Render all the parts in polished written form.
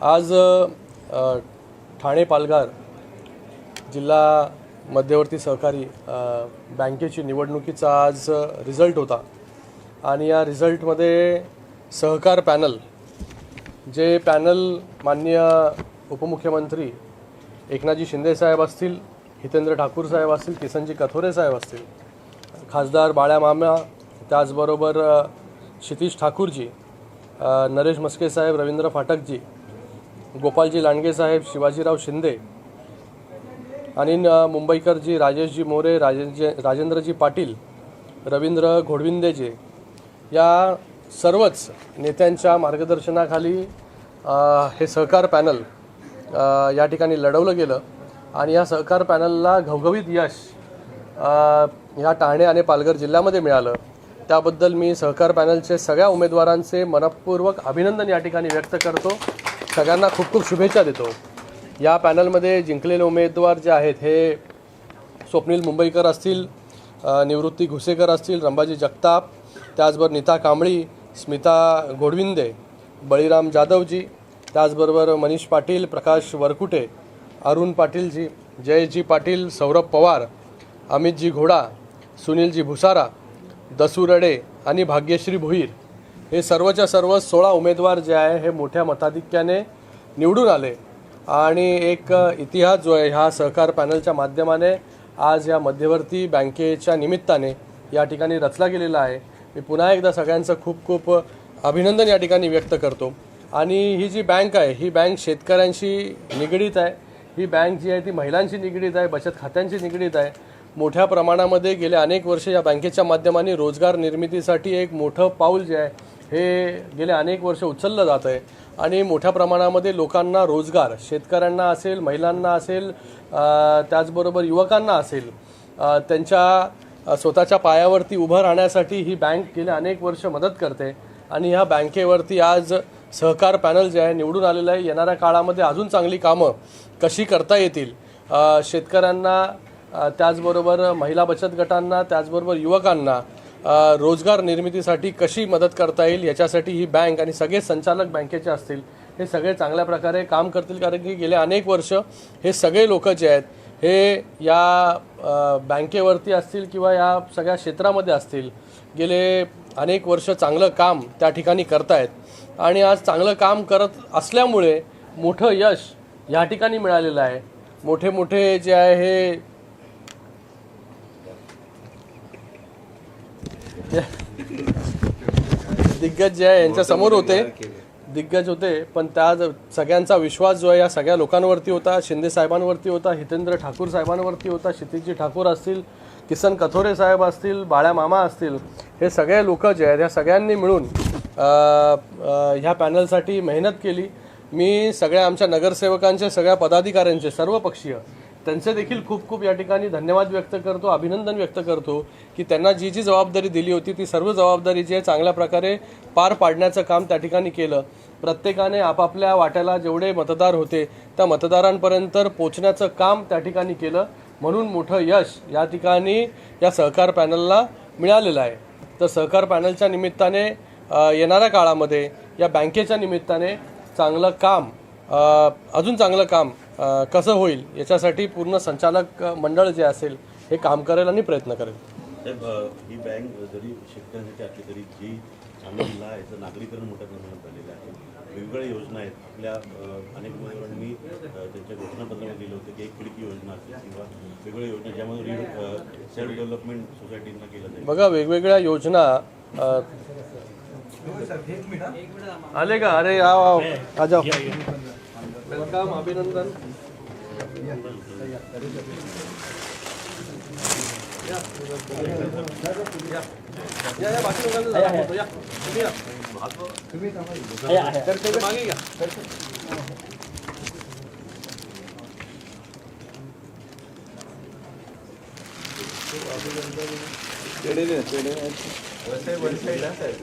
आज ठाणे पालघर जिल्हा मध्यवर्ती सहकारी बँकेची निवडणुकीचा आज रिझल्ट होता आणि या रिझल्टमध्ये सहकार पॅनल जे पॅनल माननीय उपमुख्यमंत्री एकनाथजी शिंदे साहेब असतील, हितेंद्र ठाकूर साहेब असतील, किसनजी कथोरे साहेब असतील, खासदार बाळ्या मामा, त्याचबरोबर क्षितिज ठाकूरजी, नरेश मस्के साहेब, रवींद्र फाटकजी, गोपालजी लांडगे साहेब, शिवाजीराव शिंदे आणि मुंबईकरजी, राजेशजी मोरे, राजेंद्रजी पाटील, रवींद्र घोडविंदेजी या सर्वच नेत्यांच्या मार्गदर्शनाखाली हे सहकार पॅनल या ठिकाणी लढवलं गेलं आणि या सहकार पॅनलला घवघवीत यश ह्या ठाणे आणि पालघर जिल्ह्यामध्ये मिळालं। त्याबद्दल मी सहकार पॅनलचे सगळ्या उमेदवारांचे मनपूर्वक अभिनंदन या ठिकाणी व्यक्त करतो। सगळ्यांना खूप खूप शुभेच्छा देतो। या पॅनलमध्ये जिंकलेले उमेदवार जे आहेत हे स्वप्नील मुंबईकर असतील, निवृत्ती घुसेकर असतील, रंबाजी जगताप, त्याचबरोबर नीता कांबळी, स्मिता घोडविंदे, बळीराम जाधवजी, त्याचबरोबर मनीष पाटील, प्रकाश वरकुटे, अरुण पाटीलजी, जयजी पाटील, सौरभ पवार, अमितजी घोडा, सुनीलजी भुसारा, दसू रडे आणि भाग्यश्री भोईर हे सर्वच्या सर्व 16 उमेदवार जे आहे हे मोठ्या मताधिक्याने निवडून आले आणि एक इतिहास जो आहे ह्या सहकार पॅनलच्या माध्यमाने आज या मध्यवर्ती बँकेच्या निमित्ताने या ठिकाणी रचला गेलेला आहे। मी पुन्हा एकदा सगळ्यांचं खूप खूप अभिनंदन या ठिकाणी व्यक्त करतो। आणि ही जी बँक आहे ही बँक शेतकऱ्यांशी निगडीत आहे, ही बँक जी आहे ती महिलांशी निगडीत आहे, बचत खात्यांशी निगडीत आहे। मोठ्या प्रमाणामध्ये गेले अनेक वर्ष या बँकेच्या माध्यमाने रोजगार निर्मितीसाठी एक मोठं पाऊल जे आहे हे गेले अनेक वर्ष उचललं जात आहे आणि मोठ्या प्रमाणामध्ये लोकांना रोजगार, शेतकऱ्यांना असेल, महिलांना असेल, त्याचबरोबर युवकांना असेल, त्यांच्या स्वतःच्या पायावरती उभं राहण्यासाठी ही बँक गेले अनेक वर्ष मदत करते आणि ह्या बँकेवरती आज सहकार पॅनल जे आहे निवडून आलेलं आहे। येणाऱ्या काळामध्ये अजून चांगली कामं कशी करता येतील, शेतकऱ्यांना, त्याचबरोबर महिला बचत गटांना, त्याचबरोबर युवकांना रोजगार निर्मितीसाठी कशी मदत करता येईल याच्यासाठी ही बँक आणि सगळे संचालक बँकेचे असतील हे सगळे चांगल्या प्रकारे काम करतील। कारण की गेले अनेक वर्ष हे सगळे लोक जे आहेत हे या बँकेवरती असतील किंवा या सगळ्या क्षेत्रामध्ये असतील, गेले अनेक वर्ष चांगलं काम त्या ठिकाणी करतायत आणि आज चांगलं काम करत असल्यामुळे मोठं यश या ठिकाणी मिळालेलं आहे। मोठे मोठे जे आहे हे दिग्गज जे आहे यांच्या समोर होते, दिग्गज होते, पण त्या सगळ्यांचा विश्वास जो आहे या सगळ्या लोकांवरती होता, शिंदे साहेबांवरती होता, हितेंद्र ठाकूर साहेबांवरती होता, क्षितिजी ठाकूर असतील, किसन कथोरे साहेब असतील, बाळ्या मामा असतील, हे सगळे लोक जे आहेत ह्या सगळ्यांनी मिळून ह्या पॅनलसाठी मेहनत केली। मी सगळ्या आमच्या नगरसेवकांचे, सगळ्या पदाधिकाऱ्यांचे, सर्व पक्षीय त्यांचे देखील खूप खूप या ठिकाणी धन्यवाद व्यक्त करतो, अभिनंदन व्यक्त करतो की त्यांना जी जी जबाबदारी दिली होती ती सर्व जबाबदारी जी आहे चांगल्या प्रकारे पार पाडण्याचं काम त्या ठिकाणी केलं। प्रत्येकाने आपापल्या वाट्याला जेवढे मतदार होते त्या मतदारांपर्यंत पोचण्याचं काम त्या ठिकाणी केलं, म्हणून मोठं यश या ठिकाणी या सहकार पॅनलला मिळालेलं आहे। तर सहकार पॅनलच्या निमित्ताने येणाऱ्या काळामध्ये या बँकेच्या निमित्ताने चांगलं काम, अजून चांगलं काम कसं होईल याच्यासाठी पूर्ण संचालक मंडळ जे असेल हे काम करेल आणि प्रयत्न करेल। साहेब, ही बँक जरी शेतकऱ्यांसाठी असली तरी जी चांगला याचं नागरीकरण मोठ्या प्रमाणात झालेलं आहे, वेगवेगळ्या योजना आहेत आपल्या, अनेक उमेदवारांनी त्यांच्या घोषणापत्रामध्ये दिलं होतं की एक खिडकी योजना असेल किंवा वेगवेगळ्या योजना ज्यामध्ये सेल्फ डेव्हलपमेंट सोसायटींना केलं जाईल। बघा, वेगवेगळ्या योजना आले का? अरे आओ, आ जाओ, वेलकम, अभिनंदन। या बाकी लोकांना मागे घ्या।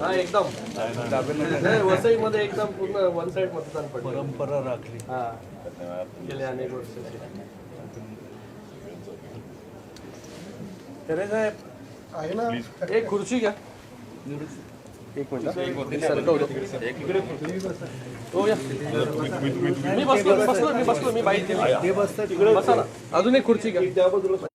हा, एकदम वसईमध्ये एकदम पूर्ण वन साइड मतदान पडलं, परंपरा राखली हा गेले अनेक वर्ष। साहेब आहे ना, एक खुर्ची घ्या। एक मिनिट मी सरकवतो. हो या. मी बसलो मी बाईक केली. बसा ना, अजून एक खुर्ची घ्या.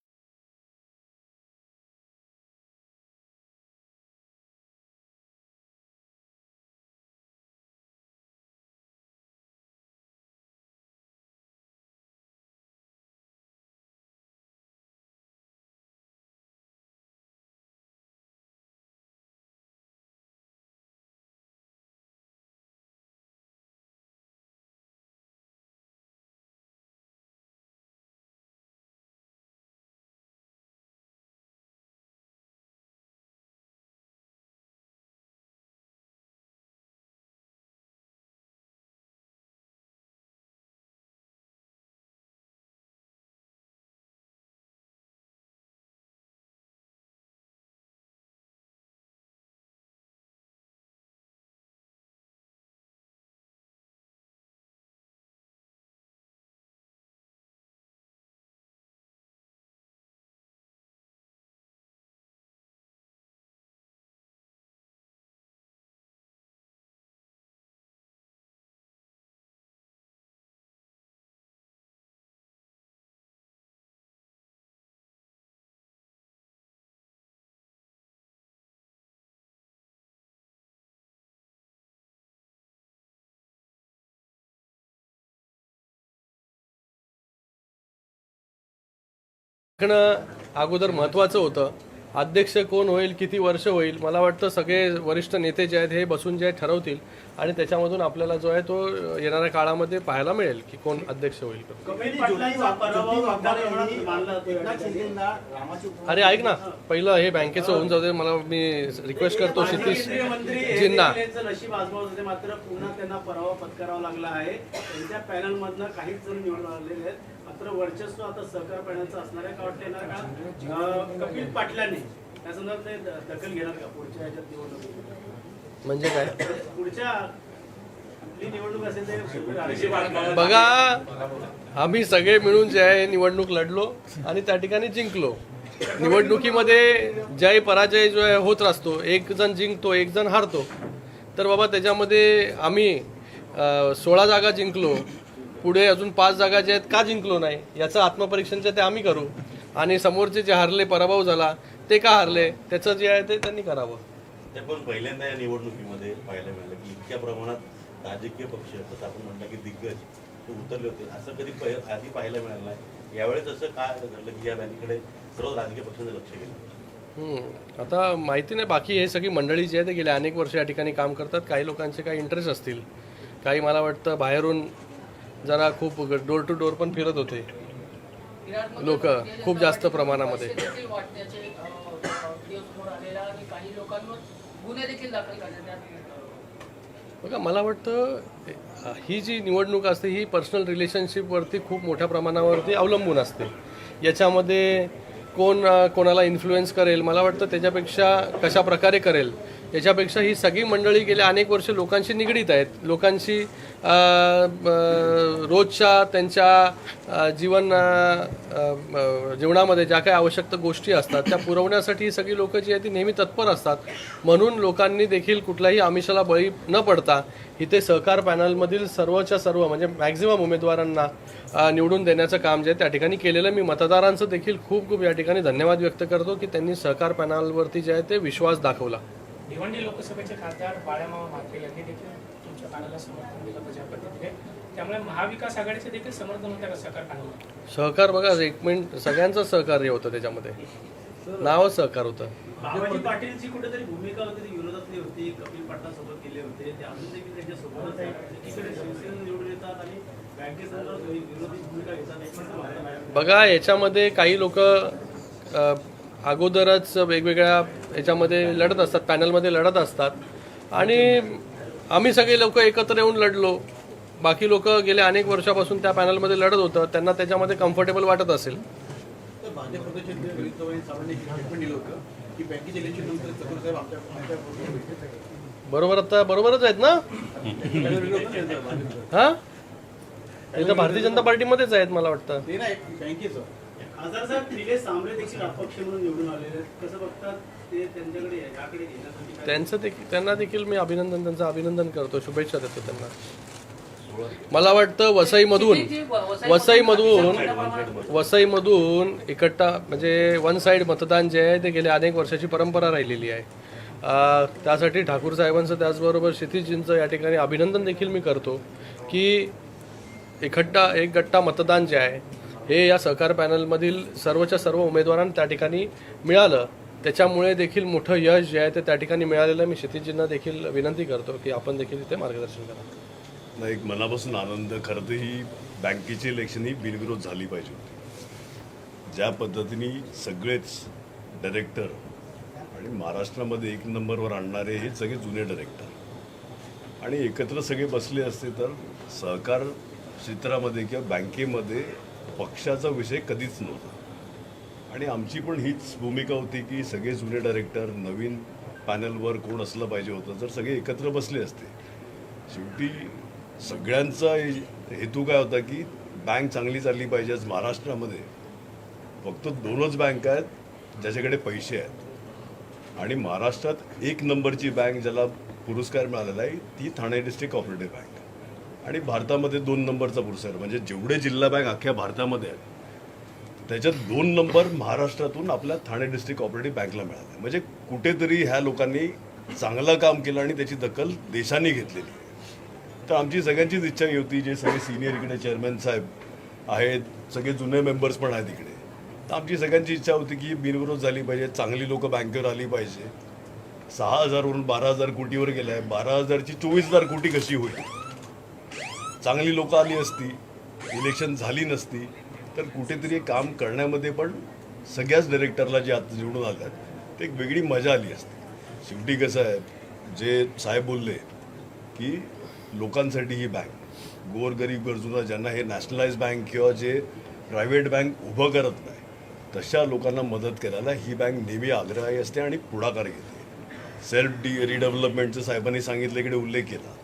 अगोदर महत्त्वाचं होतं. अध्यक्ष कोण होईल, किती वर्ष होईल, मला वाटतं सगळे वरिष्ठ नेते जे आहेत हे बसून जे आहेत ठरवतील आणि त्याच्यामधून आपल्याला जो आहे तो येणाऱ्या काळामध्ये पाहायला मिळेल की कोण अध्यक्ष होईल. अरे ऐक ना, पहिलं हे बँकेचं होऊन जाऊ दे. मला मी रिक्वेस्ट करतो क्षितिजजींना. नशीब आजमावत होते, मात्र पुन्हा त्यांना पराभव पत्करावा लागला आहे. त्यांच्या पॅनल मधनं काहीच जण निवडून आलेले आहेत, मात्र वर्चस्व आता सहकार पॅनलचं असणार आहे. का वाटतं येणार का कपिल पाटलांनी त्या संदर्भात ते दखल घेणार का पुढच्या ह्याच्यात निवडणूक? म्हणजे काय पुढच्या कुठली निवडणूक असेल ते बघा, आम्ही सगळे मिळून जे आहे निवडणूक लढलो आणि त्या ठिकाणी जिंकलो. निवडणुकीमध्ये जय पराजय जो आहे होत असतो. एक जण जिंकतो, एक जण हारतो. तर बाबा त्याच्यामध्ये आम्ही 16 जागा जिंकलो. पुढे अजून 5 जागा ज्या आहेत का जिंकलो नाही याचं आत्मपरीक्षण ते आम्ही करू. आणि समोरचे जे हारले, पराभव झाला, ते का हारले त्याचं जे आहे ते त्यांनी करावं. ते पण पहिल्यांदा या निवडणुकीमध्ये पाहायला मिळालं की इतक्या प्रमाणात राजकीय पक्ष, जसं आपण म्हटलं की दिग्गज ते उतरले होते, असं कधी आधी पाहायला मिळालं नाही. यावेळेस असं काय घडलं की या बँकेकडे सर्व राजकीय पक्षांचं लक्ष गेलं? आता माहिती नाही, बाकी हे सगळी मंडळी जी आहे ते गेले अनेक वर्ष या ठिकाणी काम करतात. काही लोकांचे काही इंटरेस्ट असतील, काही मला वाटतं बाहेरून जरा खूप डोर टू डोर पण फिरत होते लोक खूप जास्त प्रमाणामध्ये. बघा, मला वाटतं ही जी निवडणूक असते ही पर्सनल रिलेशनशिपवरती खूप मोठ्या प्रमाणावरती अवलंबून असते. याच्यामध्ये कोण कोणाला इन्फ्लुएन्स करेल, मला वाटतं त्याच्यापेक्षा कशा प्रकारे करेल याच्यापेक्षा ही सगळी मंडळी गेल्या अनेक वर्ष लोकांशी निगडीत आहेत. लोकांशी रोजच्या त्यांच्या जीवनामध्ये ज्या काही आवश्यक गोष्टी असतात त्या पुरवण्यासाठी ही सगळी लोकं जी आहेत ती नेहमी तत्पर असतात. म्हणून लोकांनी देखील कुठल्याही आमिषाला बळी न पडता इथे सहकार पॅनलमधील सर्वच्या सर्व म्हणजे मॅक्झिमम उमेदवारांना निवडून देण्याचं काम जे आहे त्या ठिकाणी केलेलं. मी मतदारांचं देखील खूप खूप या ठिकाणी धन्यवाद व्यक्त करतो की त्यांनी सहकार पॅनलवरती जे आहे ते विश्वास दाखवला. भिवंडी लोकसभेचे खासदार बाळामामा म्हात्रे यांनी देखील तुमच्या पॅनलला समर्थन दिलं पाहिजे पद्धतीने, त्यामुळे महाविकास आघाडीचे देखील समर्थन होतं का सहकार पॅनलला? सहकार बघा, एक मिनिट, सगळ्यांचं सहकार्य होतं त्याच्यामध्ये, नावच सहकार होतं. बाबाजी पाटीलची कुठेतरी भूमिका होती, ती विरोधातली होती, कपिल पाटलांसोबत गेले होते, ते अजून देखील त्यांच्यासोबतच आहे. एकीकडे शिवसेना निवडून येतात आणि बँकेसंदर्भात विरोधी भूमिका घेतात. बघा, याच्यामध्ये काही लोक अगोदरच वेगवेगळ्या याच्यामध्ये लढत असतात, पॅनलमध्ये लढत असतात आणि आम्ही सगळे लोक एकत्र येऊन लढलो. बाकी लोक गेल्या अनेक वर्षापासून त्या पॅनलमध्ये लढत होतं, त्यांना त्याच्यामध्ये कम्फर्टेबल वाटत असेल. बरोबर, आता बरोबरच आहेत ना? हा, ते तर भारतीय जनता पार्टीमध्येच आहेत मला वाटतं. खासदार साहेब निलेश सांबरे देखील अपक्ष म्हणून निवडून आलेले आहेत, कसं बघतात? ते त्यांच्याकडे याकडे घेण्यासाठी काय त्यांना देखील मी त्यांचं अभिनंदन करतो, शुभेच्छा देतो त्यांना. मला वाटतं वसईमधून इकट्ठा म्हणजे वन साईड मतदान जे आहे ते गेल्या अनेक वर्षाची परंपरा राहिलेली आहे. त्यासाठी ठाकूर साहेबांचं त्याचबरोबर क्षितिजींचं या ठिकाणी अभिनंदन देखील मी करतो की एक गट्टा मतदान जे आहे हे या सहकार पॅनलमधील सर्वच्या सर्व उमेदवारांना त्या ठिकाणी मिळालं. त्याच्यामुळे देखील मोठं यश जे आहे ते त्या ठिकाणी मिळालेलं आहे. मी क्षितिजींना देखील विनंती करतो की आपण देखील इथे मार्गदर्शन करा. नाही, एक मनापासून आनंद. खरं तर ही बँकेची इलेक्शन ही बिनविरोध झाली पाहिजे होती. ज्या पद्धतीने सगळेच डायरेक्टर आणि महाराष्ट्रामध्ये एक नंबरवर आणणारे हे सगळे जुने डायरेक्टर आणि एकत्र सगळे बसले असते तर सहकार क्षेत्रामध्ये किंवा बँकेमध्ये पक्षाचा विषय कधीच नव्हता. आणि आमची पण हीच भूमिका होती की सगळे जुने डायरेक्टर नवीन पॅनलवर कोण असलं पाहिजे होतं तर सगळे एकत्र बसले असते. शेवटी सगळ्यांचा हेतू काय होता की बँक चांगली चालली पाहिजे. आज महाराष्ट्रामध्ये फक्त 2च बँक आहेत ज्याच्याकडे पैसे आहेत आणि महाराष्ट्रात 1 नंबरची बँक ज्याला पुरस्कार मिळालेला आहे ती ठाणे डिस्ट्रिक्ट कोऑपरेटिव्ह बँक आणि भारतामध्ये 2 नंबरचा पुरस्कार म्हणजे जेवढे जिल्हा बँक अख्ख्या भारतामध्ये आहेत त्याच्यात 2 नंबर महाराष्ट्रातून आपल्या ठाणे डिस्ट्रिक्ट कोऑपरेटिव्ह बँकला मिळाला. म्हणजे कुठेतरी ह्या लोकांनी चांगलं काम केलं आणि त्याची दखल देशाने घेतलेली आहे. तर आमची सगळ्यांचीच इच्छा ही होती, जे सगळे सिनियर इकडे चेअरमॅन साहेब आहेत, सगळे जुने मेंबर्स पण आहेत इकडे, तर आमची सगळ्यांची इच्छा होती की बिनविरोध झाली पाहिजे, चांगली लोकं बँकेवर आली पाहिजे. 6,000वरून 12,000 कोटीवर गेल्या आहे, 12,000ची 24,000 कोटी कशी होईल? चांगली लोकं आली असती, इलेक्शन झाली नसती तर कुठेतरी काम करण्यामध्ये पण सगळ्याच डायरेक्टरला जे आता निवडून आल्यात ते एक वेगळी मजा आली असते. शेवटी कसं आहे, जे साहेब बोलले की लोकांसाठी ही बँक गोरगरीब गरजूंना ज्यांना हे नॅशनलाइज बँक किंवा जे प्रायव्हेट बँक उभं करत नाही तशा लोकांना मदत करायला ही बँक नेहमी आग्रही असते आणि पुढाकार घेते. सेल्फ रिडेव्हलपमेंटचं साहेबांनी सांगितलं, इकडे उल्लेख केला.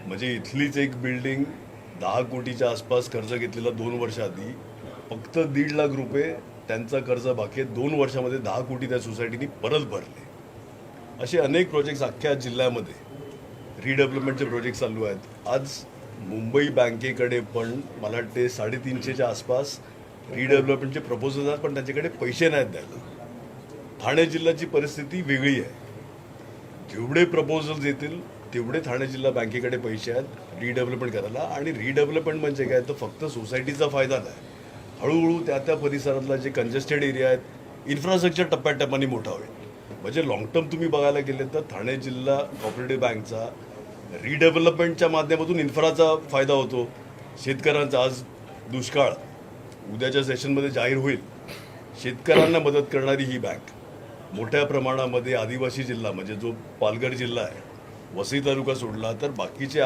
म्हणजे इथलीच एक बिल्डिंग 10 कोटीच्या आसपास कर्ज घेतलेला 2 वर्षाआधी फक्त 1.5 लाख रुपये त्यांचा कर्ज बाकी आहे. 2 वर्षामध्ये 10 कोटी त्या सोसायटीनी परत भरले. असे अनेक प्रोजेक्ट्स अख्ख्या जिल्ह्यामध्ये रिडेव्हलपमेंटचे प्रोजेक्ट चालू आहेत. आज मुंबई बँकेकडे पण मला वाटते 350च्या आसपास रिडेव्हलपमेंटचे प्रपोजल्स आहेत पण त्यांच्याकडे पैसे नाहीत द्यायला. ठाणे जिल्ह्याची परिस्थिती वेगळी आहे. जेवढे प्रपोजल्स येतील तेवढे ठाणे जिल्हा बँकेकडे पैसे आहेत रिडेव्हलपमेंट करायला. आणि रिडेव्हलपमेंट म्हणजे काय, तर फक्त सोसायटीचा फायदा नाही, हळूहळू त्या परिसरातला जे कंजेस्टेड एरिया आहेत इन्फ्रास्ट्रक्चर टप्प्याटप्प्याने मोठा होईल. म्हणजे लॉंग टर्म तुम्ही बघायला गेले तर ठाणे जिल्हा कोऑपरेटिव्ह बँकचा रिडेव्हलपमेंटच्या माध्यमातून इन्फ्राचा फायदा होतो. शेतकऱ्यांचा आज दुष्काळ उद्याच्या सेशनमध्ये जाहीर होईल, शेतकऱ्यांना मदत करणारी ही बँक मोठ्या प्रमाणामध्ये आदिवासी जिल्हा म्हणजे जो पालघर जिल्हा आहे, वसई तालुका सोडला तर बाकीचे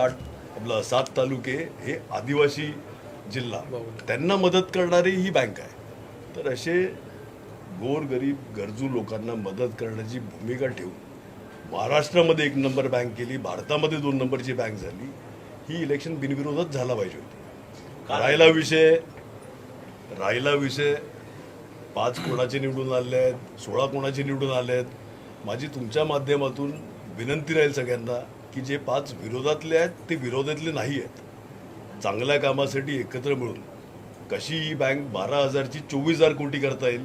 7 तालुके हे आदिवासी जिल्हा, त्यांना मदत करणारी ही बँक आहे. तर असे गोरगरीब गरजू लोकांना मदत करण्याची भूमिका ठेवून महाराष्ट्रामध्ये 1 नंबर बँक केली, भारतामध्ये 2 नंबरची बँक झाली. ही इलेक्शन बिनविरोधच झाला पाहिजे होती. राहिला विषय 5 कोणाचे निवडून आले आहेत, 16 कोणाचे निवडून आले आहेत. माझी तुमच्या माध्यमातून विनंती राहील सगळ्यांना की जे 5 विरोधातले आहेत ते विरोधातले नाही आहेत. चांगल्या कामासाठी एकत्र मिळून कशी ही बँक 12,000ची 24,000 कोटी करता येईल,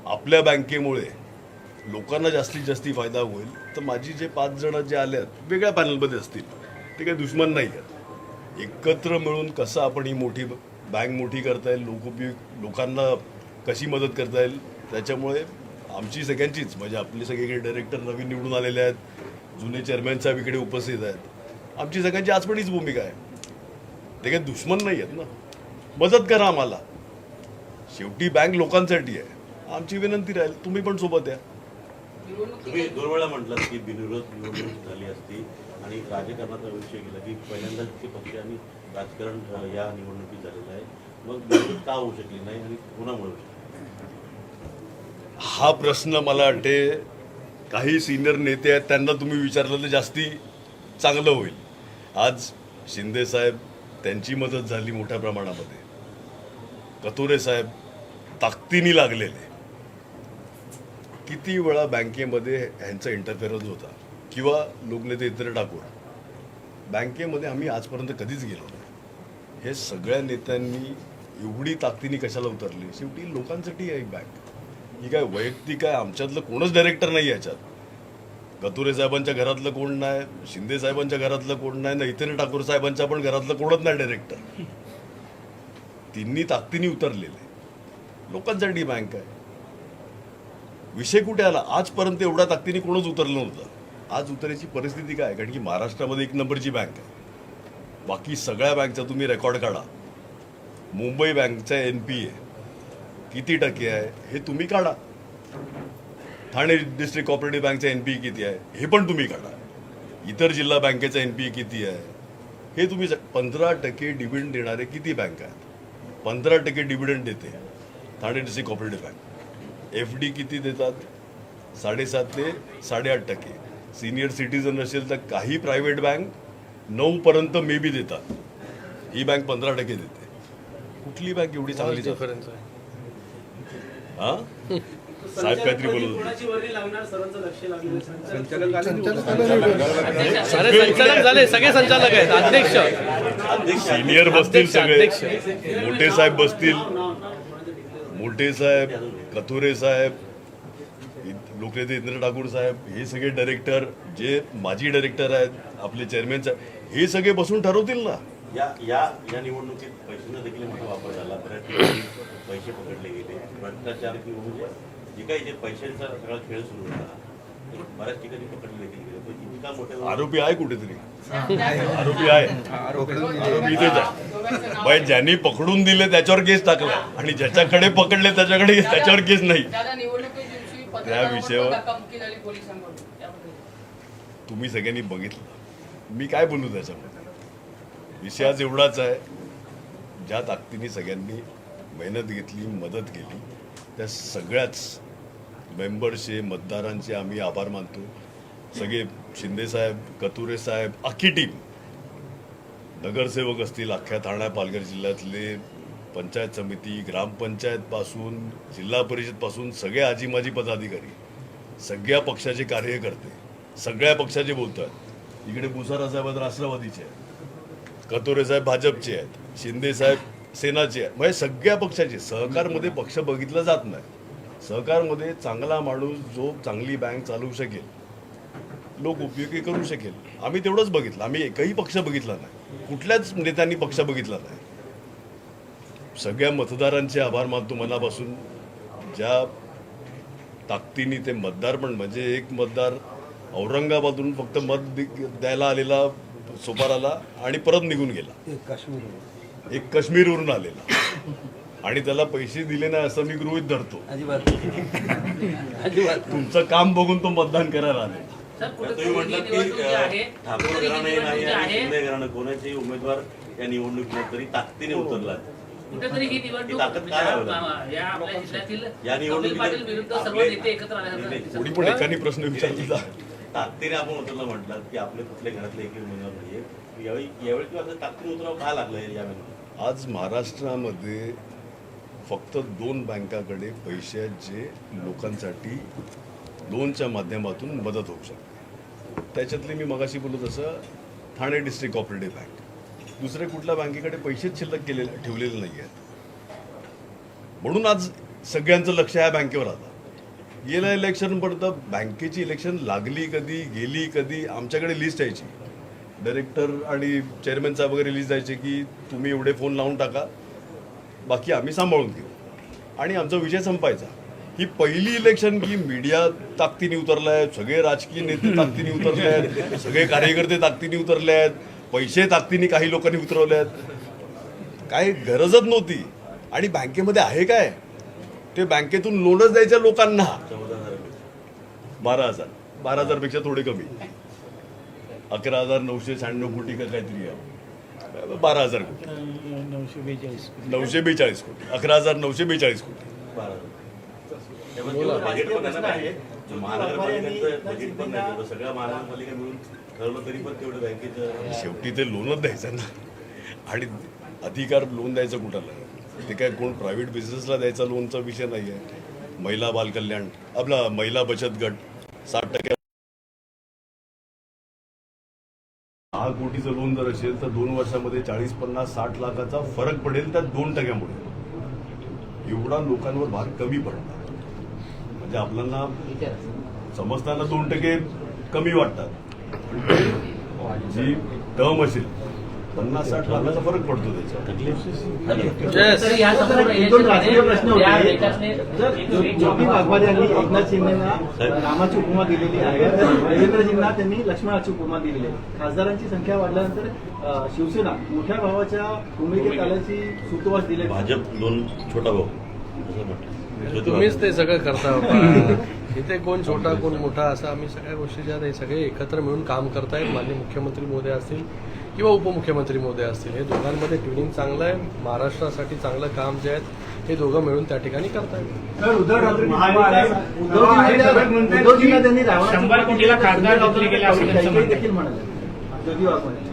आपल्या बँकेमुळे लोकांना जास्तीत जास्त फायदा होईल. तर माझी जे 5 जण जे आले आहेत वेगळ्या पॅनलमध्ये असतील ते काही दुश्मन नाही आहेत. एकत्र मिळून कसं आपण ही मोठी बँक मोठी करता येईल, लोकांना कशी मदत करता येईल, त्याच्यामुळे आमची सगळ्यांचीच म्हणजे आपले सगळे डायरेक्टर नवीन निवडून आलेले आहेत, जुने चेअरमॅन साहेब इकडे उपस्थित आहेत, आमची सगळ्यांची आज पण हीच भूमिका आहे. ते काही दुश्मन नाही आहेत ना, मदत करा आम्हाला. शेवटी बँक लोकांसाठी आहे. आमची विनंती राहील तुम्ही पण सोबत या. तुम्ही 2 वेळा म्हटलात की बिनविरोध निवडणूक झाली असती आणि राजकारणाचा विषय केला की पहिल्यांदाच ते पक्ष आणि राजकारण या निवडणुकीत झालेलं आहे. मग निवडणूक का होऊ शकली नाही आणि कोणामुळे होऊ शकली? हा प्रश्न मला वाटते काही सिनियर नेते आहेत त्यांना तुम्ही विचारलं तर जास्ती चांगलं होईल. आज शिंदे साहेब त्यांची मदत झाली मोठ्या प्रमाणामध्ये, कतोरे साहेब ताकदीने लागलेले, किती वेळा बँकेमध्ये ह्यांचा इंटरफेरन्स होता किंवा लोकनेते इतर ठाकूर बँकेमध्ये आम्ही आजपर्यंत कधीच गेलो नाही. हे सगळ्या नेत्यांनी एवढी ताकदीने कशाला उतरली? शेवटी लोकांसाठी आहे बँक. ही काय वैयक्तिक आहे? आमच्यातलं कोणच डायरेक्टर नाही याच्यात. गतुरे साहेबांच्या घरातलं कोण नाही, शिंदे साहेबांच्या घरातलं कोण नाही, ना इतर ठाकूर साहेबांच्या पण घरातलं कोणच नाही डायरेक्टर. तिन्ही ताकदीने उतरलेले लोकांसाठी बँक आहे. विषय कुठे आला? आजपर्यंत एवढ्या ताकदीने कोणच उतरलं नव्हतं. आज उतरायची परिस्थिती काय? कारण की महाराष्ट्रामध्ये 1 नंबरची बँक आहे. बाकी सगळ्या बँकचा तुम्ही रेकॉर्ड काढा. मुंबई बँकचा NPA किती टक्के आहे हे तुम्ही काढा. ठाणे डिस्ट्रिक्ट कोऑपरेटिव्ह बँकचा NPA किती आहे हे पण तुम्ही काढा. इतर जिल्हा बँकेचा NPA किती आहे हे तुम्ही 15% डिव्हिडंड देणारे किती बँक आहेत? 15% डिव्हिडंड देते Thane district cooperative bank. FD किती देतात? 7.5 ते 8.5%. सिनियर सिटीजन असेल तर काही प्रायव्हेट बँक 9% मे बी देतात. ही बँक 15% देते. कुठली बँक एवढी चांगली डिफरन्स आहे. हा साहेब काहीतरी बोलत होते. कोणाची वर्णी लागणार सर्वांचं लक्ष लागलं. सारे संचालक झाले, सगळे संचालक आहेत. अध्यक्ष सिनियर बसतील सगळे, अध्यक्ष. मोठे साहेब बसतील, मोठे साहेब, कथोरे साहेब, लोकनेते इंद्र ठाकूर साहेब, हे सगळे डायरेक्टर, जे माजी डायरेक्टर आहेत, आपले चेअरमॅन साहेब, हे सगळे बसून ठरवतील ना. या निवडणुकीत पैशांचा देखील मोठा वापर झाला. बऱ्याच ठिकाणी पैसे पकडले गेले. भ्रष्टाचार किंवा म्हणजे जे काही जे पैशांचा सगळा खेळ सुरू होता बऱ्याच ठिकाणी पकडले देखील गेले. पण इतका मोठ्या आरोपी आहे कुठेतरी, आरोपी आहे, आरोपी इथेच आहे. बाई ज्यांनी पकडून दिले त्याच्यावर केस टाकला आणि ज्याच्याकडे पकडले त्याच्यावर केस नाही. त्या विषयावर तुम्ही सगळ्यांनी बघितलं. मी काय बोलू त्याच्यामध्ये? विषयाच एवढाच आहे. ज्या ताकदीने सगळ्यांनी मेहनत घेतली, मदत केली, त्या सगळ्याच मेंबर्सचे, मतदारांचे आम्ही आभार मानतो. सगळे शिंदेसाहेब, कथुरे साहेब, अख्खी टीम, नगरसेवक असतील अख्ख्या ठाणे पालघर जिल्ह्यातले, पंचायत समिती, ग्रामपंचायतपासून जिल्हा परिषदपासून सगळे आजी माजी पदाधिकारी, सगळ्या पक्षाचे कार्यकर्ते, सगळ्या पक्षाचे बोलतात. इकडे भुसारा साहेब राष्ट्रवादीचे आहेत, कथोरे साहेब भाजपचे आहेत, शिंदे साहेब सेनाचे आहेत. म्हणजे सगळ्या पक्षाचे. सहकारमध्ये पक्ष बघितला जात नाही. सहकारमध्ये चांगला माणूस जो चांगली बँक चालवू शकेल, लोक उपयोगी करू शकेल, आम्ही तेवढंच बघितलं. आम्ही एकही पक्ष बघितला नाही, कुठल्याच नेत्यांनी पक्ष बघितला नाही. सगळ्या मतदारांचे आभार मानतो मनापासून. ज्या ताकदीने ते मतदार पण, म्हणजे एक मतदार औरंगाबादहून फक्त मत द्यायला आलेला, सोपाराला, आणि परत निघून गेला. एक काश्मीरवरून आलेला आणि त्याला पैसे दिले नाही असं मी गृहीत धरतो. तुमचं काम बघून तो मतदान करायला आलेला. तुम्ही म्हटलं की ठाकूर घराणं नाही आणि शिंदे घराणं कोणाचेही उमेदवार या निवडणुकीत तरी ताकदीने उतरला. कुठेतरी ही निवडणूक ताकद काय आहे? या आपल्या जिल्ह्यातील या निवडणुकीत पाटील विरुद्ध सर्व नेते एकत्र आल्यानंतर कोणी पण एकाने प्रश्न विचारला. ताकदीने आपण उतरलं म्हटलं की आपले कुठल्या घरातले एकही उमेदवार नाहीये. यावेळी किंवा असं ताकदीने उतरावं का लागलं यावेळी? आज महाराष्ट्रामध्ये फक्त 2 बँकाकडे पैसे आहेत जे लोकांसाठी लोनच्या माध्यमातून मदत होऊ शकते. त्याच्यातले मी मगाशी बोललो तसं ठाणे डिस्ट्रिक्ट कोऑपरेटिव्ह बँक. दुसरे कुठल्या बँकेकडे पैसेच शिल्लक ठेवलेले नाही आहेत. म्हणून आज सगळ्यांचं लक्ष या बँकेवर आलं. गेलं इलेक्शन पडतं, बँकेची इलेक्शन लागली कधी, गेली कधी, आमच्याकडे लिस्ट यायची. डायरेक्टर आणि चेअरमॅन साहेब वगैरे लिस्ट जायचे की तुम्ही एवढे फोन लावून टाका, बाकी आम्ही सांभाळून घेऊ, आणि आमचा विषय संपायचा. ही पहिली इलेक्शन की मीडिया ताकदीने उतरला आहे, सगळे राजकीय नेते ताकदीने उतरले आहेत, सगळे कार्यकर्ते ताकदीने उतरले आहेत, पैसे ताकदीने काही लोकांनी उतरवले आहेत. काय गरजच नव्हती. आणि बँकेमध्ये आहे काय? ते बँकेतून लोनच द्यायच्या लोकांना 12,000 पेक्षा थोडे कमी, 11,996 कोटी का काहीतरी आहे. 12,000 कोटी, 942 कोटी, 11,942 कोटी. बजेट पण नाही. महानगरपालिकेचं बजेट पण नाही तेवढं. सगळ्या महानगरपालिका मिळून ठरवलं तरी पण तेवढं बँकेचं. शेवटी ते लोनच द्यायचं ना. आणि अधिकार लोन द्यायचं कुठाला? ते काय कोण प्रायव्हेट बिझनेसला द्यायचा लोनचा विषय नाही आहे. महिला बाल कल्याण आपला महिला बचत गट 60%. 6 कोटीचं लोन जर असेल तर 2 वर्षामध्ये 40, 50, 60 लाखाचा फरक पडेल त्या 2%मुळे. एवढा लोकांवर भार कमी पडणार. म्हणजे आपल्याला समजताना 2% कमी वाटतात, पण जी टर्म असेल 50-60 लाखाचा फरक पडतो त्याच्यावर. तर या संपूर्ण दोन राजकीय प्रश्न इलेक्शनमध्ये होते. या देशातले ज्योती वाघमारे यांनी एकनाथ शिंदेना रामाची उपमा दिलेली आहे, तर देवेंद्रजींना त्यांनी लक्ष्मणाची उपमा दिलेली आहे. खासदारांची संख्या वाढल्यानंतर शिवसेना मोठ्या भावाच्या भूमिकेत आल्याची सुतोवाच दिले. भाजप 2 छोटा भाऊ असं म्हटलं. तुम्हीच ते सगळं करता बाबा. इथे कोण छोटा कोण मोठा असं आम्ही सगळ्या गोष्टी ज्या हे सगळे एकत्र मिळून काम करतायत. माननीय मुख्यमंत्री महोदय असतील किंवा उपमुख्यमंत्री महोदय असतील, हे दोघांमध्ये ट्युनिंग चांगलं आहे. महाराष्ट्रासाठी चांगलं काम जे आहेत हे दोघं मिळून त्या ठिकाणी करतायत. उद्धवजींना त्यांनी 100 कोटीला खासदार घेतले गेले असं त्यांचं म्हणणं आहे. देखील म्हणाले ज्योती वाघमारे.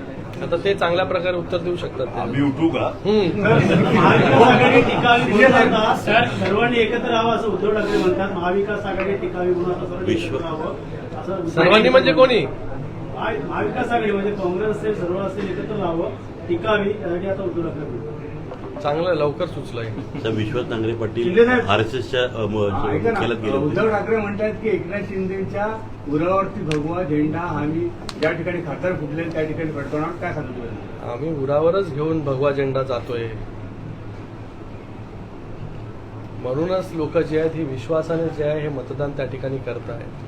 आता ते चांगल्या प्रकारे उत्तर देऊ शकतात ते. आम्ही उठू का? महाविकास आघाडी टिकावी म्हणतात, सर्वांनी एकत्र राहावं असं उद्धव ठाकरे म्हणतात. महाविकास आघाडी टिकावी म्हणून आता सर्वांनी एकत्र राहावं असं सर्वांनी म्हणजे कोणी? महाविकास आघाडी म्हणजे काँग्रेस असेल, सर्व असेल, एकत्र राहावं टिकावी यासाठी आता उद्धव ठाकरे म्हणतात. चांगलं लवकर सुचलंय. तर विश्वास नांगरे पाटील शिंदे साहेब, आरएसएसच्या ऐका ना, केल्यात गेले होते. उद्धव ठाकरे म्हणतात की एकनाथ शिंदेच्या उरावरती भगवा झेंडा आम्ही ज्या ठिकाणी खासदार फुटले त्या ठिकाणी फडकवणार. काय सांगतो? आम्ही उरावरच घेऊन भगवा झेंडा जातोय. म्हणूनच लोक जे आहेत ही विश्वासाने जे आहे हे मतदान त्या ठिकाणी करतायत.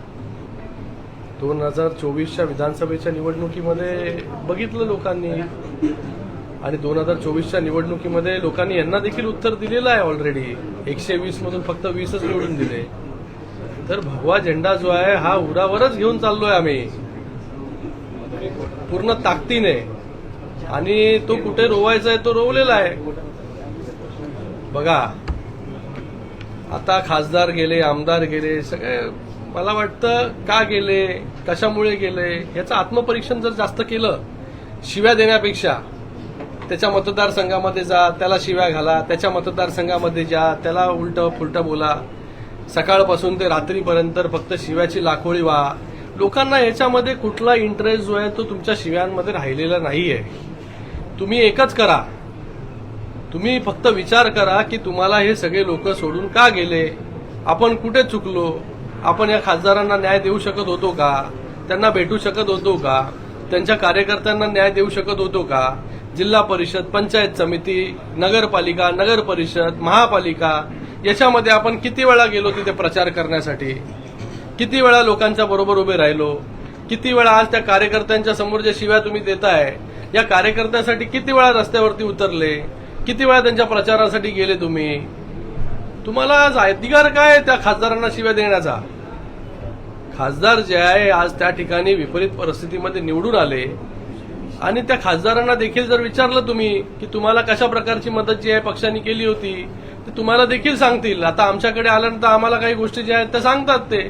2024च्या विधानसभेच्या निवडणुकीमध्ये बघितलं लोकांनी, आणि 2024च्या निवडणुकीमध्ये लोकांनी यांना देखील उत्तर दिलेलं आहे. ऑलरेडी 120 मधून फक्त 20च निवडून दिले. तर भगवा झेंडा जो आहे हा उरावरच घेऊन चाललोय आम्ही पूर्ण ताकदीने, आणि तो कुठे रोवायचा आहे तो रोवलेला आहे. बघा आता खासदार गेले, आमदार गेले, सगळे मला वाटतं का गेले, कशामुळे गेले याचं आत्मपरीक्षण जर जास्त केलं, शिव्या देण्यापेक्षा त्याच्या मतदारसंघामध्ये जा, त्याला शिव्या घाला, त्याच्या मतदारसंघामध्ये जा, त्याला उलटं फुलटं बोला, सकाळपासून ते रात्रीपर्यंत फक्त शिव्याची लाखोळी व्हा. लोकांना याच्यामध्ये कुठला इंटरेस्ट जो आहे तो तुमच्या शिव्यांमध्ये राहिलेला नाहीये. तुम्ही एकच करा, तुम्ही फक्त विचार करा की तुम्हाला हे सगळे लोक सोडून का गेले, आपण कुठे चुकलो, आपण या खासदारांना न्याय देऊ शकत होतो का, त्यांना भेटू शकत होतो का, त्यांच्या कार्यकर्त्यांना न्याय देऊ शकत होतो का. जिल्हा परिषद, पंचायत समिती, नगरपालिका, नगर परिषद, महापालिका याच्यामध्ये आपण किती वेळा गेलो तिथे प्रचार करण्यासाठी, किती वेळा लोकांच्या बरोबर उभे राहिलो, किती वेळा आज त्या कार्यकर्त्यांच्या समोर ज्या शिव्या तुम्ही देताय या कार्यकर्त्यांसाठी किती वेळा रस्त्यावरती उतरले, किती वेळा त्यांच्या प्रचारासाठी गेले तुम्ही. तुम्हाला आज अधिकार काय त्या खासदारांना शिव्या देण्याचा. खासदार जे आहे आज त्या ठिकाणी विपरीत परिस्थितीमध्ये निवडून आले, आणि त्या खासदारांना देखील जर विचारलं तुम्ही की तुम्हाला कशा प्रकारची मदत जी आहे पक्षाने केली होती, ते तुम्हाला देखील सांगतील. आता आमच्याकडे आल्यानंतर आम्हाला काही गोष्टी ज्या आहेत त्या सांगतात ते,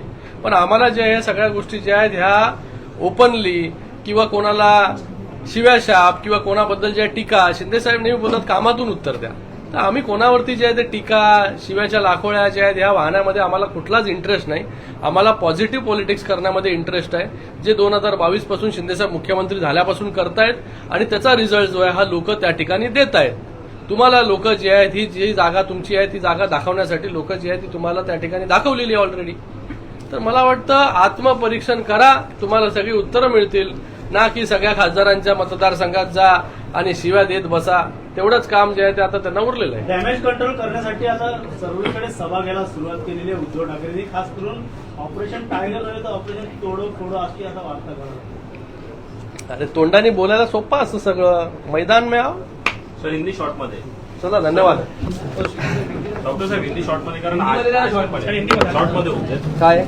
पण आम्हाला ज्या ह्या सगळ्या गोष्टी ज्या आहेत ह्या ओपनली किंवा कोणाला शिव्याशाप किंवा कोणाबद्दल ज्या टीका, शिंदेसाहेब नेहमी बोलतात कामातून उत्तर द्या. तर आम्ही कोणावरती जे आहे ते टीका, शिव्याच्या लाखोळ्या ज्या आहेत ह्या वाहण्यामध्ये आम्हाला कुठलाच इंटरेस्ट नाही. आम्हाला पॉझिटिव्ह पॉलिटिक्स करण्यामध्ये इंटरेस्ट आहे, जे 2022 पासून शिंदेसाहेब मुख्यमंत्री झाल्यापासून करतायत, आणि त्याचा रिझल्ट जो आहे हा लोक त्या ठिकाणी देत आहेत. तुम्हाला लोक जे आहेत ही जी जागा तुमची आहे ती जागा दाखवण्यासाठी लोक जी आहेत ती तुम्हाला त्या ठिकाणी दाखवलेली आहे ऑलरेडी. तर मला वाटतं आत्मपरीक्षण करा, तुम्हाला सगळी उत्तरं मिळतील, ना की सगळ्या खासदारांच्या मतदारसंघात जा आणि शिव्या देत बसा. तेवढंच काम जे आहे ते आता त्यांना उरलेलं आहे. डॅमेज कंट्रोल करण्यासाठी आता सर्वीकडे सभा घ्यायला सुरुवात केलेली आहे उद्धव ठाकरेंनी. खास करून ऑपरेशन टायगर नव्हे तर ऑपरेशन तोडो फोडो अशी आता वार्ता करणार. अरे तोंडाने बोलायला सोपं असं सगळं, मैदान में आओ. सर हिंदी शॉर्ट मध्ये. चला धन्यवाद. डॉक्टर साहेब हिंदी शॉर्ट मध्ये कारण शॉर्ट मध्ये होते काय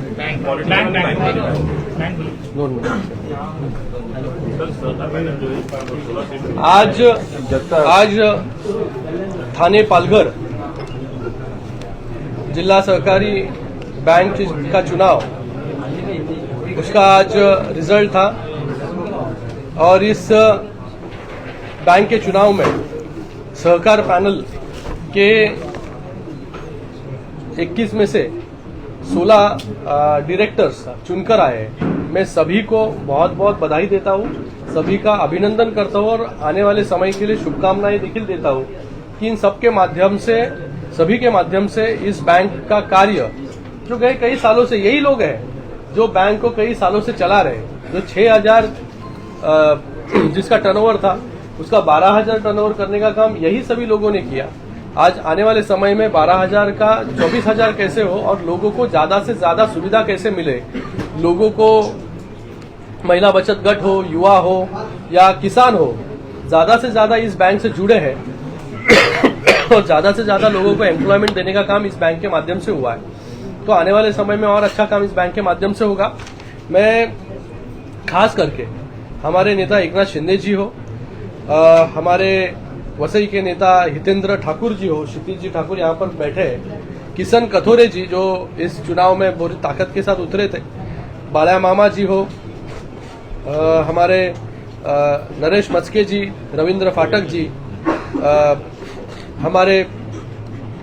दोन मिनिट. आज ठाणे पालघर जिला सहकारी बैंक का चुनाव, उसका आज रिजल्ट था, और इस बैंक के चुनाव में सहकार पैनल के 21 में से 16 डायरेक्टर्स चुनकर आए हैं। मैं सभी को बहुत बहुत बधाई देता हूँ, सभी का अभिनंदन करता हूँ और आने वाले समय के लिए शुभकामनाएं देखिल देता हूँ कि इन सबके माध्यम से, सभी के माध्यम से इस बैंक का कार्य जो गए कई सालों से, यही लोग हैं जो बैंक को कई सालों से चला रहे हैं, जो 6,000 जिसका टर्नओवर था उसका 12,000 टर्नओवर करने का काम यही सभी लोगों ने किया। आज आने वाले समय में 12,000 का 24,000 कैसे हो और लोगों को ज्यादा से ज्यादा सुविधा कैसे मिले, लोगों को महिला बचत गट हो, युवा हो या किसान हो, ज्यादा से ज्यादा इस बैंक से जुड़े हैं और ज्यादा से ज्यादा लोगों को एम्प्लॉयमेंट देने का काम इस बैंक के माध्यम से हुआ है। तो आने वाले समय में और अच्छा काम इस बैंक के माध्यम से होगा। मैं खास करके हमारे नेता एकनाथ शिंदे जी हो, हमारे वसई के नेता हितेंद्र ठाकुर जी हो, क्षितिज जी ठाकुर यहाँ पर बैठे हैं, किशन कथोरे जी जो इस चुनाव में पूरी ताकत के साथ उतरे थे, बाला मामा जी हो, हमारे नरेश मस्के जी, रविंद्र फाटक जी, हमारे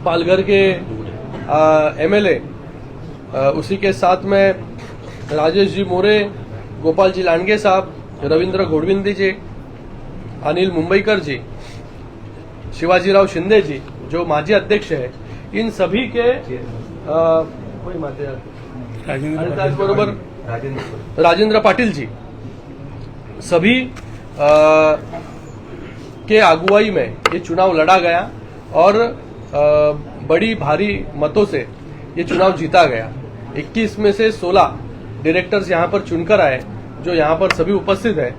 पालघर के एमएलए, उसी के साथ में राजेश जी मोरे, गोपाल जी लांडगे साहब, रविंद्र घोड़विंदी जी, अनिल मुंबईकर जी, शिवाजीराव शिंदे जी जो माजी अध्यक्ष है, इन सभी के कोई माजी आणि त्याचबरोबर राजेंद्र पाटिल जी, सभी के अगुवाई में ये चुनाव लड़ा गया और बड़ी भारी मतों से ये चुनाव जीता गया। 21 में से 16 डायरेक्टर्स यहाँ पर चुनकर आए जो यहाँ पर सभी उपस्थित है।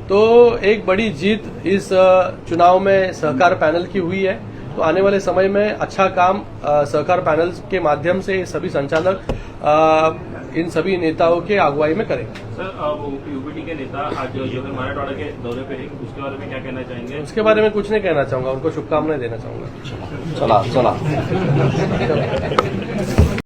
तो एक बड़ी जीत इस चुनाव में सहकार पैनल की हुई है। तो आने वाले समय में अच्छा काम सहकार पैनल के माध्यम से सभी संचालक इन सभी नेताओं के अगुवाई में करेंगे। सर, यूपीटी के नेता आज जो है मराठवाड़ा के दौरे पे हैं, उसके बारे में क्या कहना चाहेंगे? उसके बारे में कुछ नहीं कहना चाहूंगा, उनको शुभकामनाएं देना चाहूंगा। चला